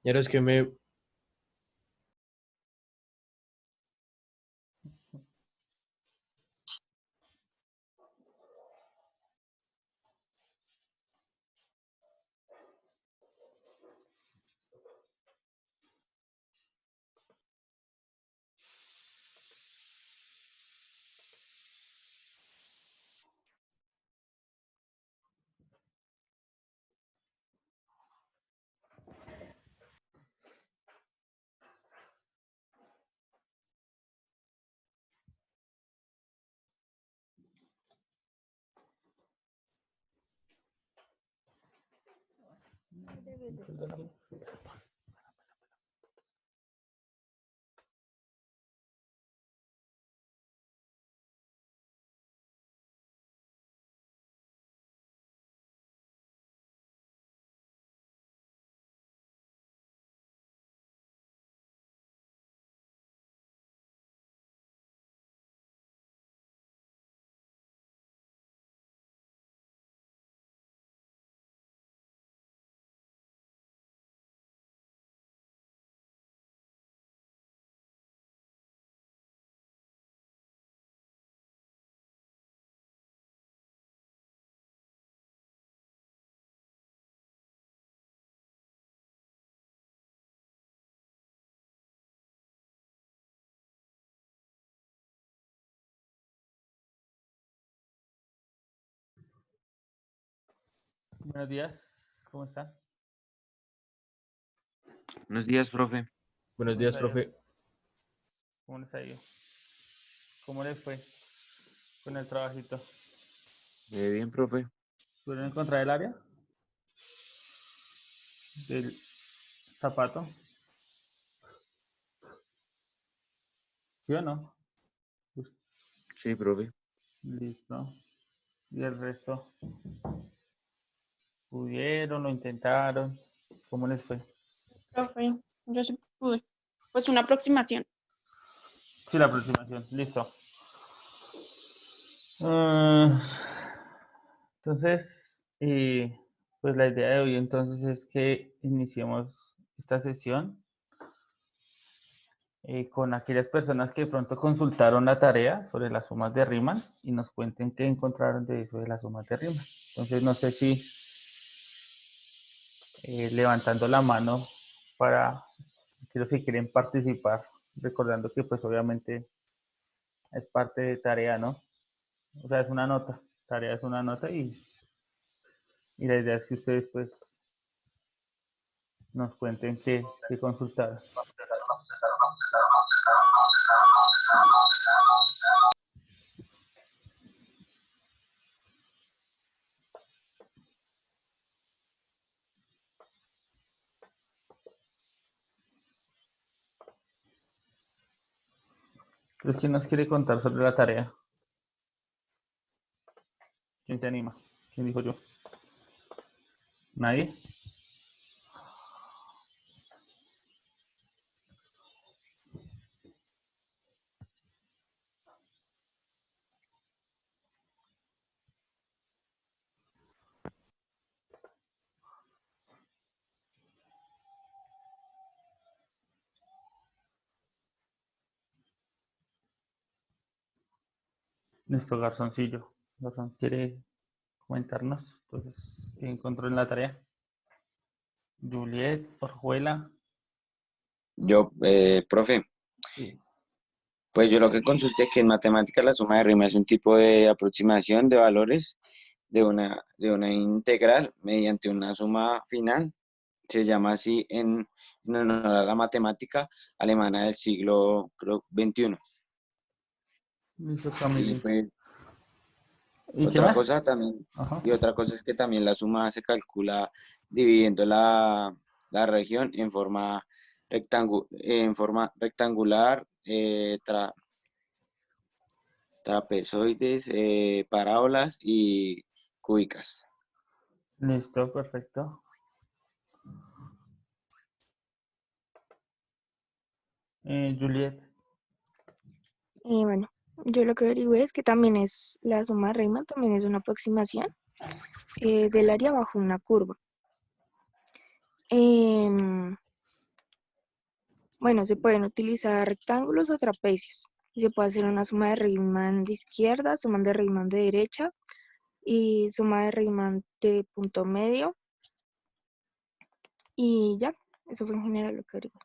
Pero es que me... Perdóname. Buenos días, ¿cómo está? Buenos días, profe. Buenos ¿Cómo días, les ha ido? profe. ¿Cómo les ha ido? ¿Cómo les fue con el trabajito? Bien, profe. ¿Pudieron encontrar el área del zapato? ¿Sí o no? Sí, profe. Listo. ¿Y el resto? ¿Pudieron? ¿Lo intentaron? ¿Cómo les fue? Profe, yo sí pude. Pues una aproximación. Sí, la aproximación. Listo. Ah, entonces, pues la idea de hoy entonces es que iniciemos esta sesión con aquellas personas que de pronto consultaron la tarea sobre las sumas de Riemann y nos cuenten qué encontraron de eso de las sumas de Riemann. Entonces, no sé si levantando la mano para aquellos que quieren participar, recordando que pues obviamente es parte de tarea, ¿no? O sea, es una nota, tarea es una nota y la idea es que ustedes pues nos cuenten qué consultaron. Entonces, ¿quién nos quiere contar sobre la tarea? ¿Quién se anima? ¿Quién dijo yo? ¿Nadie? Nuestro garzoncillo. Garzón quiere comentarnos. Entonces, ¿qué encontró en la tarea? Juliet, Orjuela. Yo, profe, Sí. pues yo lo que consulté es que en matemáticas la suma de rima es un tipo de aproximación de valores de una integral mediante una suma final. Se llama así en honor a la matemática alemana del siglo, creo, XXI. Listo, Y Camilo. pues ¿Y qué otra más? cosa también, Ajá. y otra cosa es que también la suma se calcula dividiendo la región en forma rectangular, trapezoides, parábolas y cúbicas. Listo, perfecto. Juliet. Y bueno, yo lo que averigué es que también es la suma de Riemann, también es una aproximación del área bajo una curva. Em, Bueno, se pueden utilizar rectángulos o trapecios. Y se puede hacer una suma de Riemann de izquierda, suma de Riemann de derecha y suma de Riemann de punto medio. Y ya, eso fue en general lo que averigué.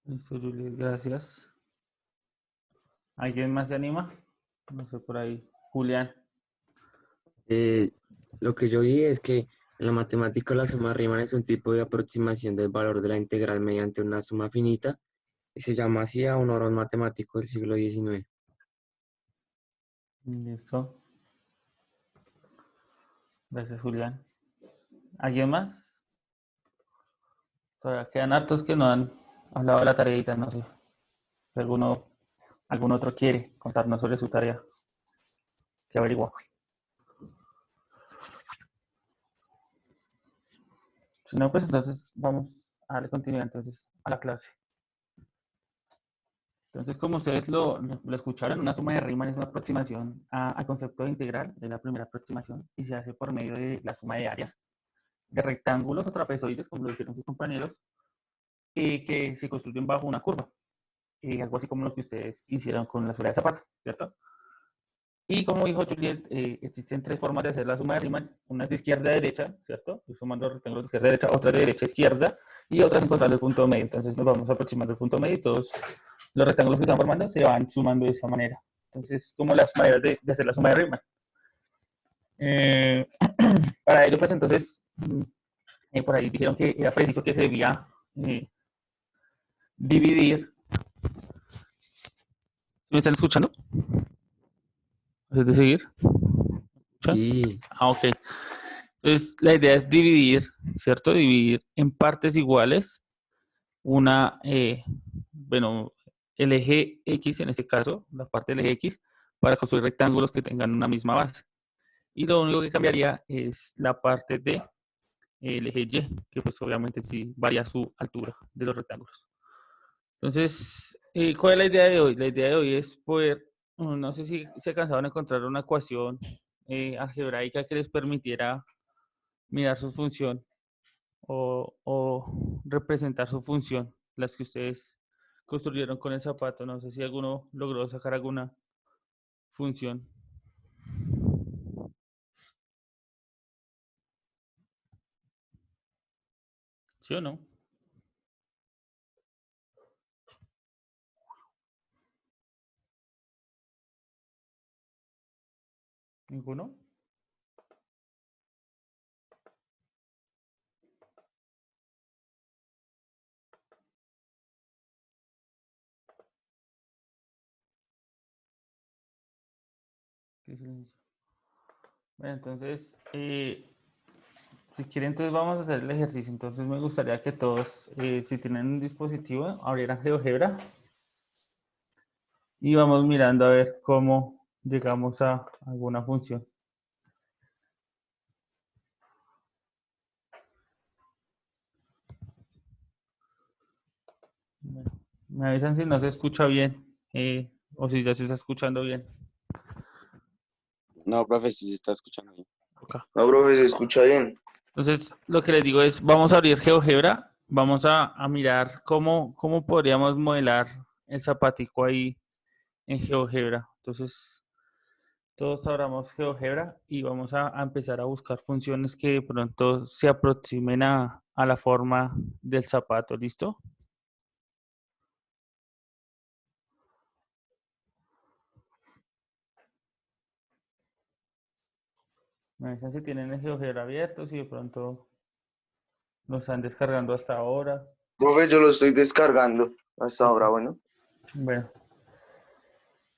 Listo, Juliet, gracias. ¿Alguien más se anima? No sé, por ahí. Julián. Lo que yo vi es que en la matemática la suma Riemann es un tipo de aproximación del valor de la integral mediante una suma finita y se llama así a un orden matemático del siglo XIX. Listo. Gracias, Julián. ¿Alguien más? Todavía quedan hartos que no han hablado de la tareita, no sé. Si algún otro quiere contarnos sobre su tarea. ¿Qué averiguó? Si no, pues entonces vamos a darle continuidad entonces a la clase. Entonces, como ustedes lo escucharon, una suma de Riemann es una aproximación al concepto de integral, es la primera aproximación, y se hace por medio de la suma de áreas de rectángulos o trapezoides, como lo dijeron sus compañeros, que se construyen bajo una curva. Algo así como lo que ustedes hicieron con la suela de zapato, ¿cierto? Y como dijo Juliet, existen tres formas de hacer la suma de Riemann. Una es de izquierda a derecha, ¿cierto? Sumando rectángulos de izquierda a derecha, otra de derecha a izquierda, y otra es encontrando el punto medio. Entonces nos vamos aproximando el punto medio y todos los rectángulos que están formando se van sumando de esa manera. Entonces, como las maneras de hacer la suma de Riemann. Para ello, pues entonces, por ahí dijeron que era preciso que se debía dividir. ¿Me están escuchando? ¿Es de seguir? Sí, Ok. Entonces, la idea es dividir, ¿cierto? Dividir en partes iguales bueno, el eje X, en este caso, la parte del eje X, para construir rectángulos que tengan una misma base. Y lo único que cambiaría es la parte de el eje Y, que pues obviamente sí varía su altura de los rectángulos. Entonces, ¿cuál es la idea de hoy? La idea de hoy es poder, no sé si se alcanzaron a encontrar una ecuación algebraica que les permitiera mirar su función o representar su función, las que ustedes construyeron con el zapato. No sé si alguno logró sacar alguna función. ¿Sí o no? ¿Ninguno? Qué silencio. Bueno, entonces, si quieren, entonces vamos a hacer el ejercicio. Entonces me gustaría que todos, si tienen un dispositivo, abrieran GeoGebra y vamos mirando a ver cómo llegamos a alguna función. Bueno, me avisan si no se escucha bien o si ya se está escuchando bien. No, profe, sí se está escuchando bien. Okay. No, profe, se escucha bien. Entonces, lo que les digo es, vamos a abrir GeoGebra, vamos a mirar cómo podríamos modelar el zapatico ahí en GeoGebra. Entonces, todos abramos GeoGebra y vamos a empezar a buscar funciones que de pronto se aproximen a la forma del zapato. ¿Listo? Me dicen si tienen el GeoGebra abierto, si de pronto lo están descargando hasta ahora. Profe, yo lo estoy descargando hasta ahora, bueno. Bueno.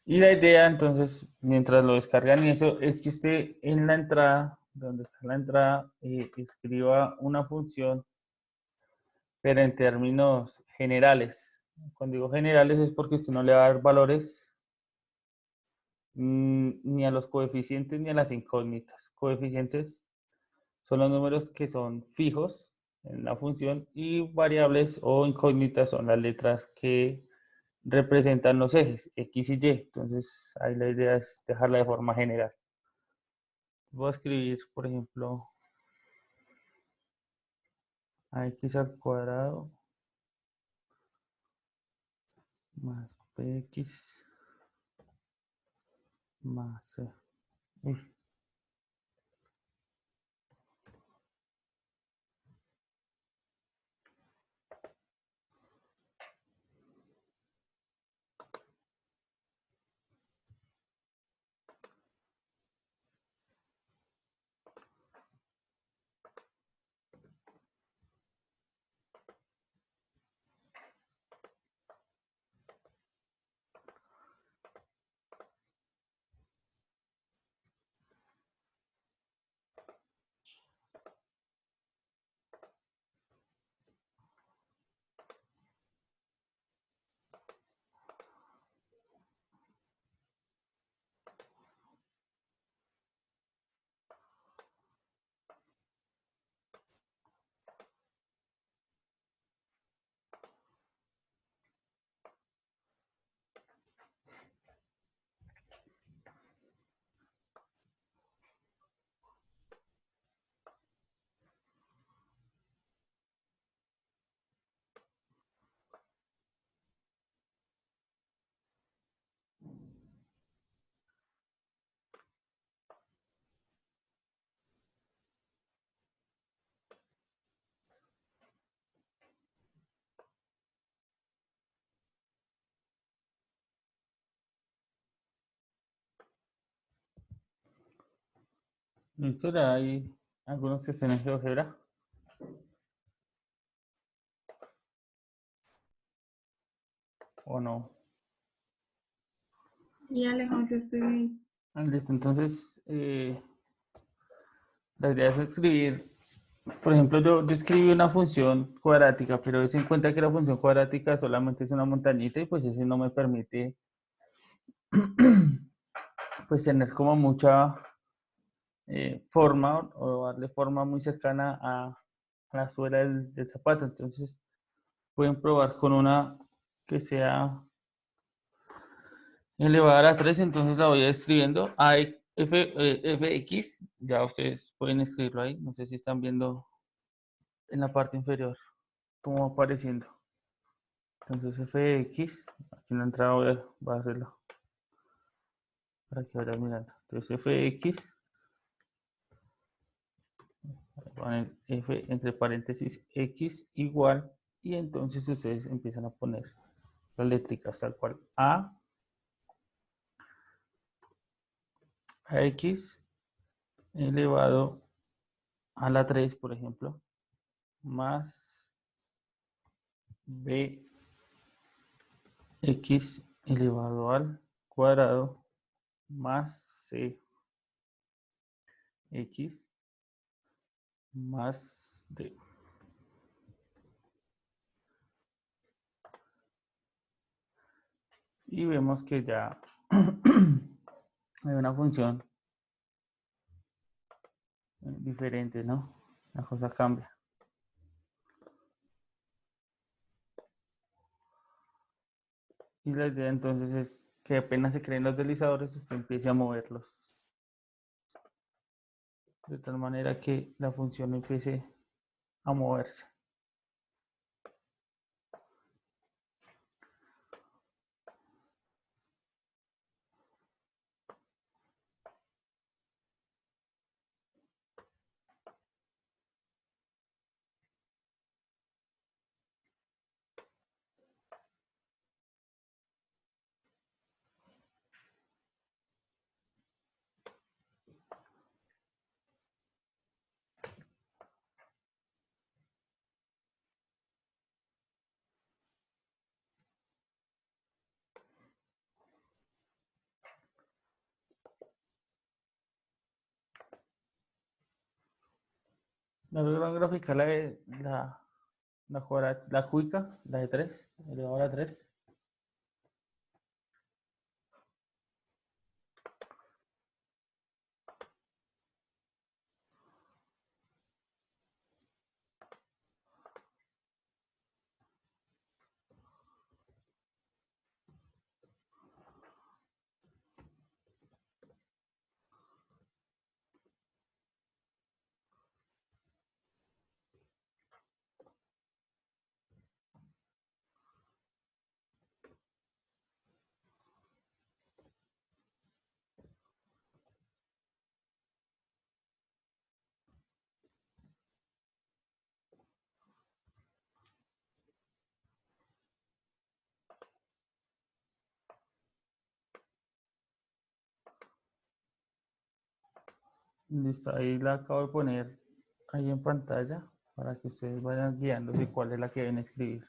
Y la idea, entonces, mientras lo descargan y eso, es que usted en la entrada, donde está la entrada, escriba una función, pero en términos generales. Cuando digo generales es porque usted no le va a dar valores ni a los coeficientes ni a las incógnitas. Coeficientes son los números que son fijos en la función y variables o incógnitas son las letras que representan los ejes X y Y. Entonces, ahí la idea es dejarla de forma general. Voy a escribir, por ejemplo, a X al cuadrado más px más c. Uy, listo, ya hay algunos que estén en GeoGebra. ¿O no? Sí, Alejandro, yo estoy. Listo, entonces la idea es escribir, por ejemplo, yo escribí una función cuadrática, pero es en cuenta que la función cuadrática solamente es una montañita y pues ese no me permite pues tener como mucha forma o darle forma muy cercana a la suela del zapato. Entonces pueden probar con una que sea elevada a la 3, entonces la voy escribiendo a fx, ya ustedes pueden escribirlo ahí, no sé si están viendo en la parte inferior cómo va apareciendo. Entonces fx, aquí en la entrada voy a hacerlo para que vayan mirando. Entonces fx, poner f entre paréntesis x igual, y entonces ustedes empiezan a poner las letricas tal cual a x elevado a la 3, por ejemplo, más b x elevado al cuadrado más c x más d. Y vemos que ya hay una función diferente, ¿no? La cosa cambia. Y la idea entonces es que apenas se creen los deslizadores, usted empiece a moverlos. De tal manera que la función empiece a moverse. La lograron graficar la cuica, la de 3, elevado a la 3. Listo, ahí la acabo de poner ahí en pantalla para que ustedes vayan guiándose cuál es la que deben escribir.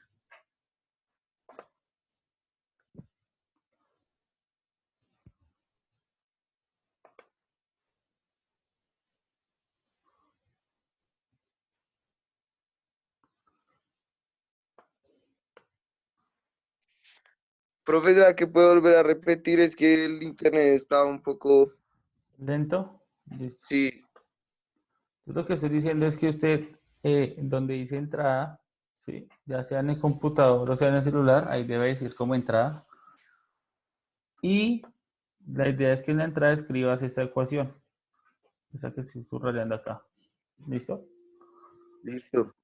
Profe, ¿será que puedo volver a repetir? Es que el internet está un poco... ¿Lento? Listo. Sí, Yo lo que estoy diciendo es que usted, donde dice entrada, ¿sí? Ya sea en el computador o sea en el celular, ahí debe decir como entrada. Y la idea es que en la entrada escribas esta ecuación, esa que estoy subrayando acá. ¿Listo? listo.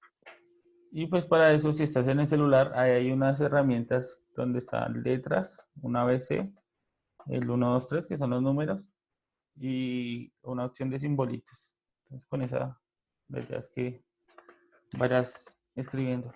Y pues para eso, si estás en el celular, ahí hay unas herramientas donde están letras, una ABC, el 1, 2, 3, que son los números, y una opción de simbolitos. Entonces con esa, la idea es que vayas escribiéndolos.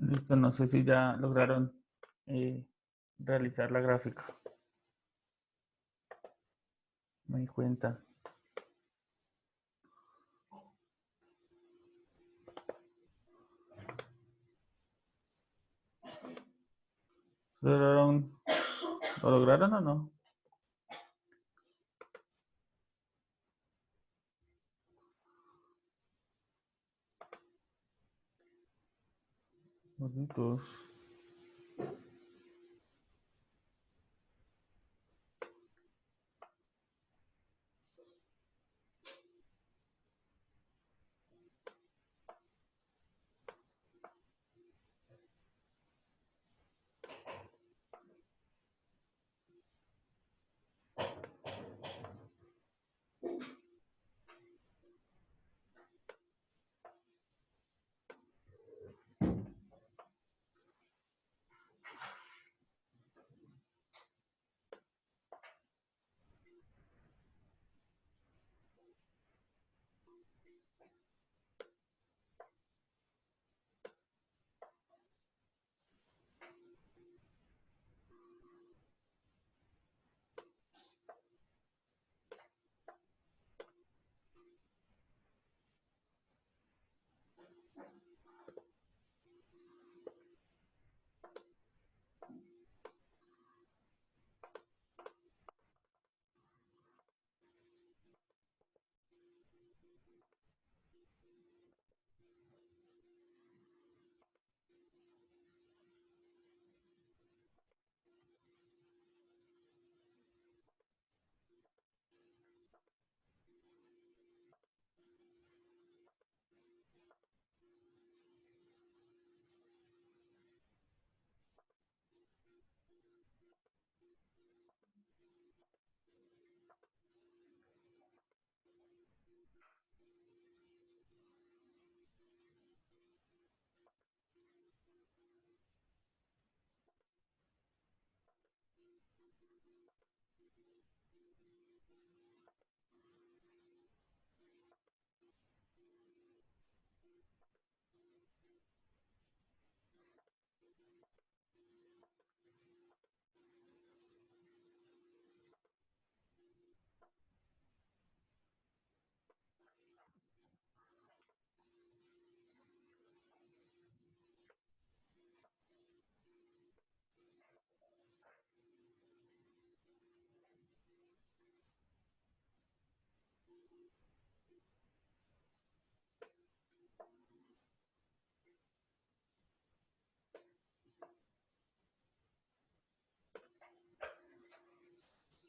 Listo, no sé si ya lograron realizar la gráfica. Me di cuenta. ¿Lo lograron o no? Gorditos.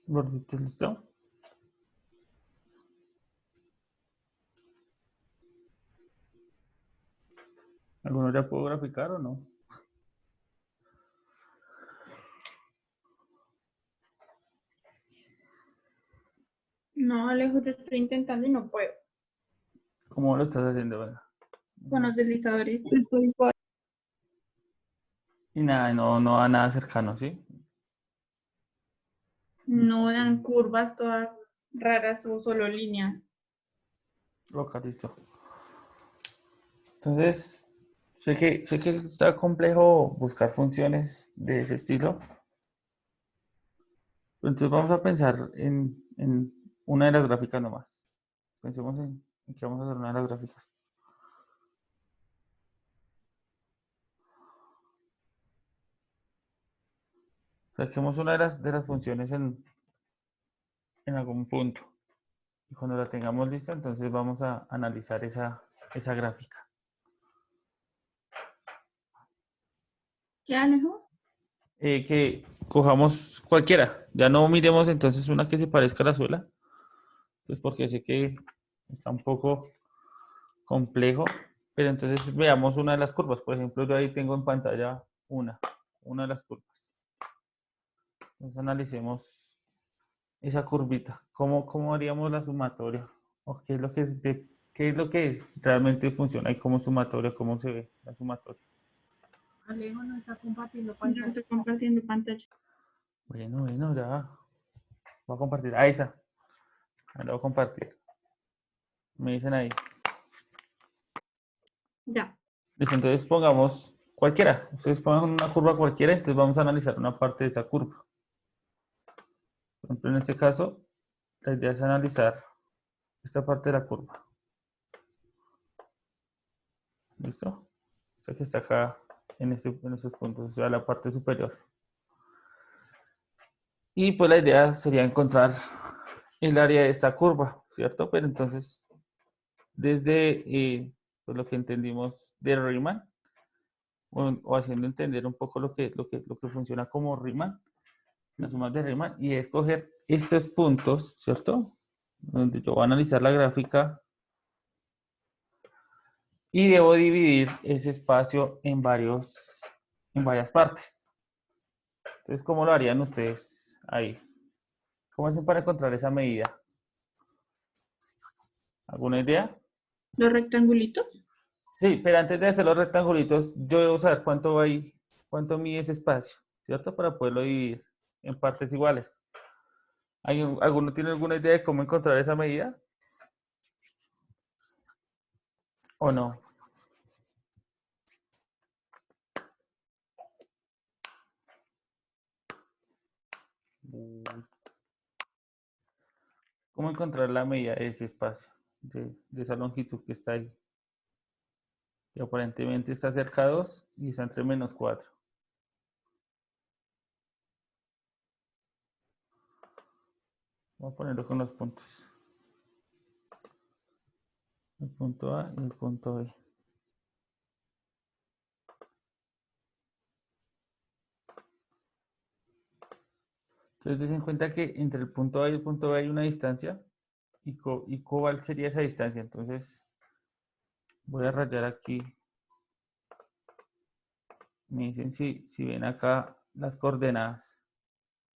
Gorditos, ¿listo? ¿Alguno ya puedo graficar o no? No, Alejo, te estoy intentando y no puedo. ¿Cómo lo estás haciendo? Venga. Con los deslizadores. Y nada, no a nada cercano, ¿sí? No dan curvas todas raras o solo líneas. Ok, listo. Entonces, sé que está complejo buscar funciones de ese estilo. Entonces vamos a pensar en una de las gráficas nomás. Pensemos en que vamos a hacer una de las gráficas. Saquemos una de las funciones en algún punto. Y cuando la tengamos lista, entonces vamos a analizar esa gráfica. ¿Qué, Alejo? Que cojamos cualquiera. Ya no miremos entonces una que se parezca a la suela. Pues porque sé que está un poco complejo. Pero entonces veamos una de las curvas. Por ejemplo, yo ahí tengo en pantalla una de las curvas. Entonces analicemos esa curvita. ¿Cómo haríamos la sumatoria? ¿O qué es lo que realmente funciona y cómo sumatoria, cómo se ve la sumatoria? Alejo no está compartiendo Yo pantalla. estoy compartiendo pantalla. Bueno, ya. Voy a compartir. Ahí está. Ahí lo voy a compartir. Me dicen ahí. Ya. Listo, entonces pongamos cualquiera. Ustedes pongan una curva cualquiera, entonces vamos a analizar una parte de esa curva. Por ejemplo, en este caso, la idea es analizar esta parte de la curva. ¿Listo? O sea que está acá en estos puntos, o sea, la parte superior. Y pues la idea sería encontrar el área de esta curva, ¿cierto? Pero entonces, desde pues lo que entendimos de Riemann, o haciendo entender un poco lo que funciona como Riemann, las sumas de Riemann, y escoger estos puntos, ¿cierto? Donde yo voy a analizar la gráfica y debo dividir ese espacio en varias partes. Entonces, ¿cómo lo harían ustedes ahí? ¿Cómo hacen para encontrar esa medida? ¿Alguna idea? Los rectangulitos. Sí, pero antes de hacer los rectangulitos, yo debo saber cuánto mide ese espacio, ¿cierto? Para poderlo dividir en partes iguales. ¿Alguno tiene alguna idea de cómo encontrar esa medida? ¿O no? ¿Cómo encontrar la medida de ese espacio, de esa longitud que está ahí? Que aparentemente está cerca de 2 y está entre -4. Vamos a ponerlo con los puntos. El punto A y el punto B. Entonces, des en cuenta que entre el punto A y el punto B hay una distancia y ¿cuál sería esa distancia? Entonces, voy a rayar aquí. Me dicen si ven acá las coordenadas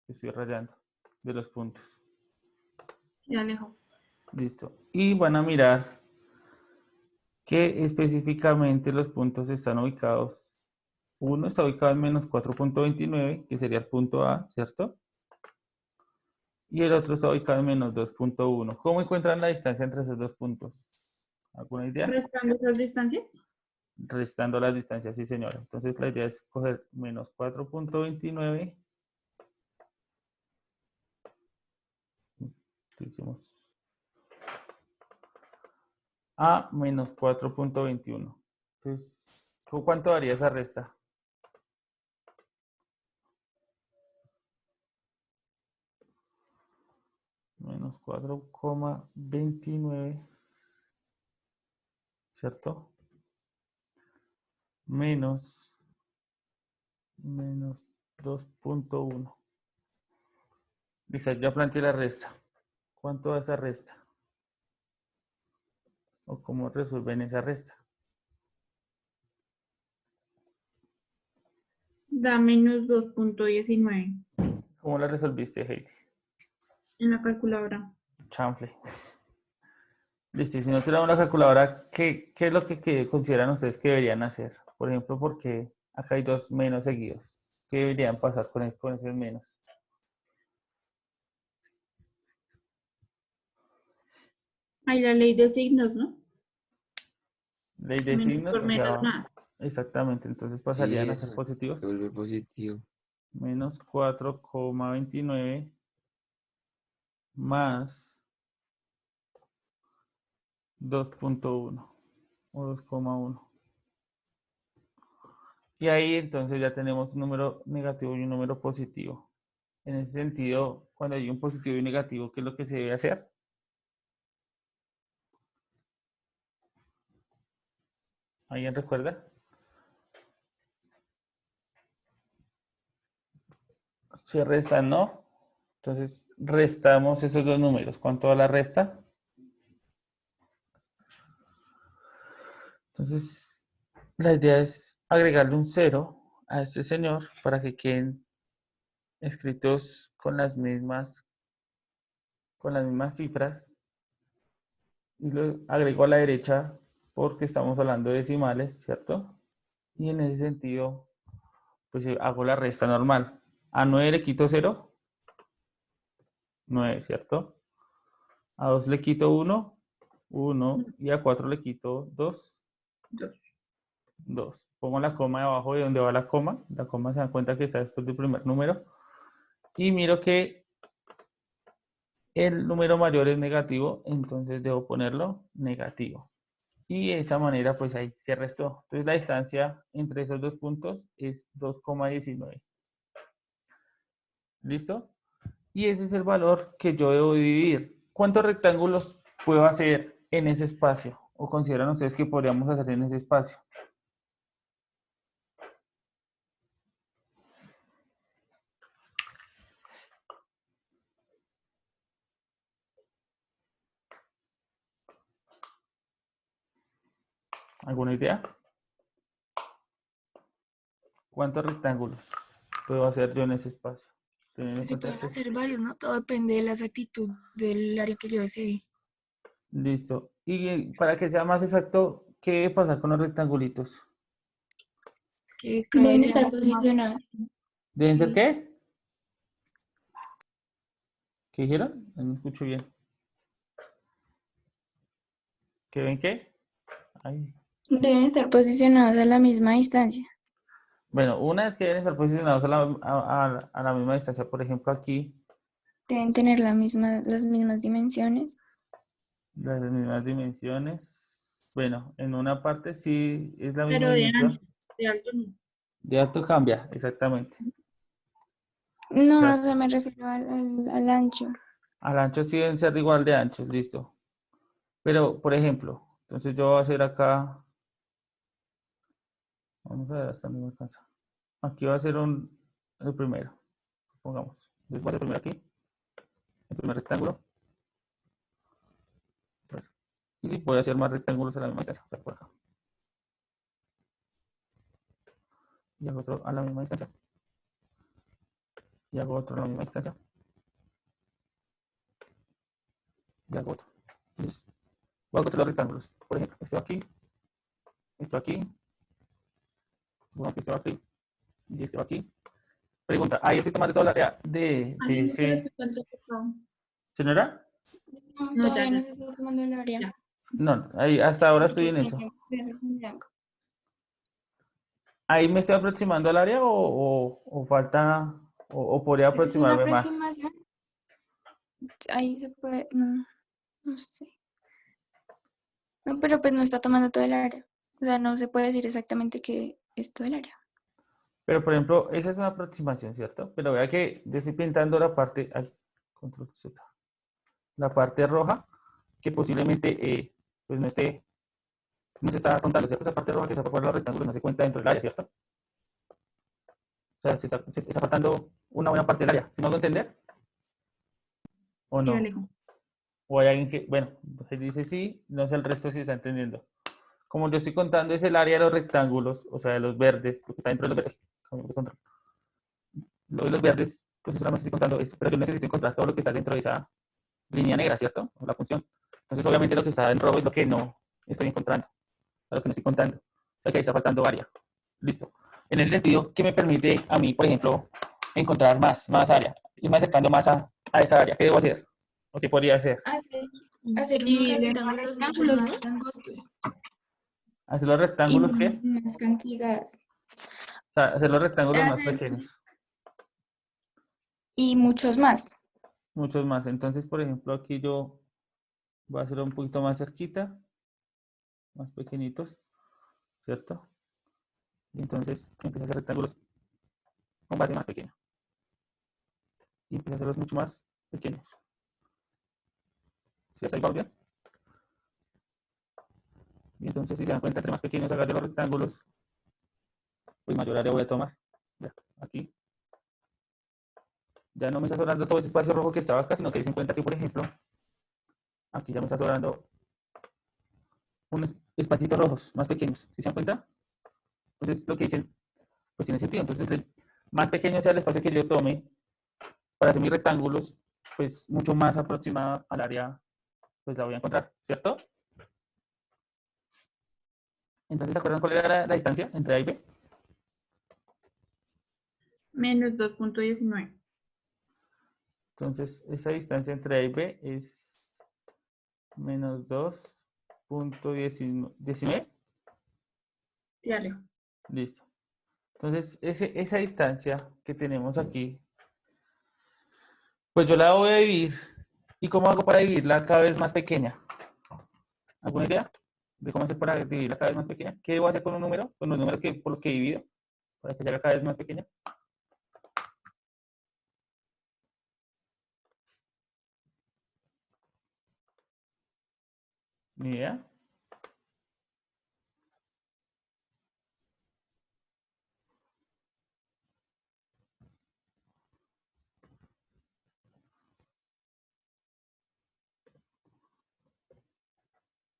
que estoy rayando de los puntos. Sí, Alejo. Listo. Y van a mirar que específicamente los puntos están ubicados. Uno está ubicado en -4.29, que sería el punto A, ¿cierto? Y el otro está ubicado en -2.1. ¿Cómo encuentran la distancia entre esos dos puntos? ¿Alguna idea? Restando esas distancias. Restando las distancias, sí señora. Entonces la idea es coger -4.29. A -4.21. Entonces, ¿cuánto daría esa resta? -4,29, ¿cierto? Menos 2.1. Listo, ya planteé la resta. ¿Cuánto da esa resta? ¿O cómo resuelven esa resta? Da -2.19 ¿Cómo la resolviste, Heidi? en la calculadora. Chanfle. Listo, y si no tienen una calculadora, ¿qué es lo que consideran ustedes que deberían hacer? Por ejemplo, porque acá hay dos menos seguidos. ¿Qué deberían pasar con esos menos? Hay la ley de signos, ¿no? Ley de Menos signos, por o sea, menos más. exactamente, entonces Sí, pasarían a ser eso positivos. se vuelve positivo. -4,29 más 2.1 o 2,1. Y ahí entonces ya tenemos un número negativo y un número positivo. En ese sentido, cuando hay un positivo y un negativo, ¿qué es lo que se debe hacer? ¿Alguien recuerda? Se restan, ¿no? Entonces restamos esos dos números. ¿Cuánto da la resta? Entonces la idea es agregarle un 0 a este señor para que queden escritos con las mismas cifras. Y lo agrego a la derecha porque estamos hablando de decimales, ¿cierto? Y en ese sentido, pues hago la resta normal. A 9 le quito 0, 9, ¿cierto? A 2 le quito 1, 1. Y a 4 le quito 2, 2. Pongo la coma debajo de donde va la coma. La coma se dan cuenta que está después del primer número. Y miro que el número mayor es negativo, entonces debo ponerlo negativo. Y de esa manera, pues ahí se restó. Entonces la distancia entre esos dos puntos es 2,19. ¿Listo? Y ese es el valor que yo debo dividir. ¿Cuántos rectángulos puedo hacer en ese espacio? ¿O consideran ustedes que podríamos hacer en ese espacio? ¿Alguna idea? ¿Cuántos rectángulos puedo hacer yo en ese espacio? Teniendo en Se cuenta pueden que... hacer varios, ¿no? Todo depende de la exactitud del área que yo desee. Listo. Y para que sea más exacto, ¿qué debe pasar con los rectangulitos? Que cada Deben vez sea estar más posicionados. ¿Deben ser sí. qué? ¿Qué dijeron? No escucho bien. ¿Qué ven qué? Ay. Deben estar posicionados a la misma distancia. Bueno, una es que deben estar posicionados a la misma distancia. Por ejemplo, aquí, Deben tener las mismas dimensiones. las mismas dimensiones. Bueno, en una parte sí es la misma Pero de dimensión. ancho, de alto no. De alto cambia, exactamente. No, Claro. o sea, me refiero al ancho. Al ancho sí deben ser igual de anchos, listo. Pero, por ejemplo, entonces yo voy a hacer acá, vamos a ver hasta dónde me alcanza. Aquí va a ser el primero, pongamos. Entonces voy a hacer primero aquí, el primer rectángulo. Y voy a hacer más rectángulos a la misma distancia, o sea, por acá. Y hago otro a la misma distancia. Y hago otro a la misma distancia. Y hago otro. Entonces, voy a hacer los rectángulos. Por ejemplo, esto aquí, bueno, que este va aquí, y este va aquí. Pregunta, ahí estoy tomando toda la área de A mí no quiero ese... escuchar el tocado. ¿Señora? No, No, todavía ya, no ya. se está tomando el área. Ya. No, ahí hasta ahora estoy en Porque eso. tiene que ser en blanco. ¿Ahí me estoy aproximando al área o falta, o podría Es una aproximarme más? aproximación. Ahí se puede, no sé. No, pero pues no está tomando todo el área. O sea, no se puede decir exactamente que es todo el área. Pero, por ejemplo, esa es una aproximación, ¿cierto? Pero vea que yo estoy pintando la parte, ay, control Z, la parte roja, que posiblemente pues no se está contando, ¿cierto? Esa parte roja que está por fuera de los rectángulos no se cuenta dentro del área, ¿cierto? O sea, se está faltando una buena parte del área. ¿Sí me hago entender? ¿O Sí, no? Alejo. O hay alguien que, bueno, él dice sí, no sé el resto si está entendiendo. Como yo estoy contando es el área de los rectángulos, o sea, de los verdes, lo que está dentro de los verdes, como de control. Lo de los verdes, pues solamente estoy contando eso, pero yo necesito encontrar todo lo que está dentro de esa línea negra, ¿cierto? O la función. Entonces, obviamente, lo que está en rojo es lo que no estoy encontrando, lo que no estoy contando. O sea, que ahí está faltando área. Listo. En ese sentido, ¿qué me permite a mí, por ejemplo, encontrar más área? Irme acercando más a esa área. ¿Qué debo hacer? ¿O qué podría hacer? Hacer unos Y de rectángulos mucho rectángulos, más ¿no? angostos ¿Hacer los y rectángulos qué? más cantidad. O sea, hacer los rectángulos más Hacer- pequeños. Y muchos más. Muchos más. Entonces, por ejemplo, aquí yo voy a hacerlo un poquito más cerquita, más pequeñitos, ¿cierto? Y entonces empiezo a hacer rectángulos con base más pequeña. Y empiezo a hacerlos mucho más pequeños. ¿Sí hasta ahí va bien? Y entonces, si se dan cuenta, entre más pequeños haga yo los rectángulos, pues mayor área voy a tomar. Ya, aquí. Ya no me está sobrando todo ese espacio rojo que estaba acá, sino que se den cuenta que, por ejemplo, aquí ya me está sobrando unos espacios rojos más pequeños. ¿Sí se dan cuenta? Entonces, lo que dicen, pues tiene sentido. Entonces, entre más pequeño sea el espacio que yo tome para hacer mis rectángulos, pues mucho más aproximada al área, pues la voy a encontrar, ¿cierto? Entonces, ¿se acuerdan cuál era la distancia entre A y B? Menos 2.19. Entonces, esa distancia entre A y B es menos 2.19. Sí, Alejo. Listo. Entonces, esa distancia que tenemos aquí, pues yo la voy a dividir ¿Y cómo hago para dividirla cada vez más pequeña? ¿Alguna idea de cómo hacer para dividirla cada vez más pequeña? ¿Qué debo hacer con un número? Con los números por los que divido, para que se haga cada vez más pequeña. Ni idea.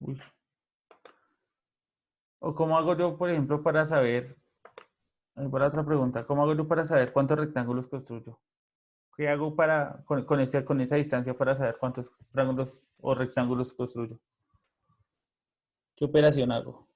Uy. ¿O cómo hago yo, por ejemplo, para saber, para otra pregunta, cómo hago yo para saber cuántos rectángulos construyo? ¿Qué hago con esa distancia para saber cuántos triángulos o rectángulos construyo? ¿Qué operación hago?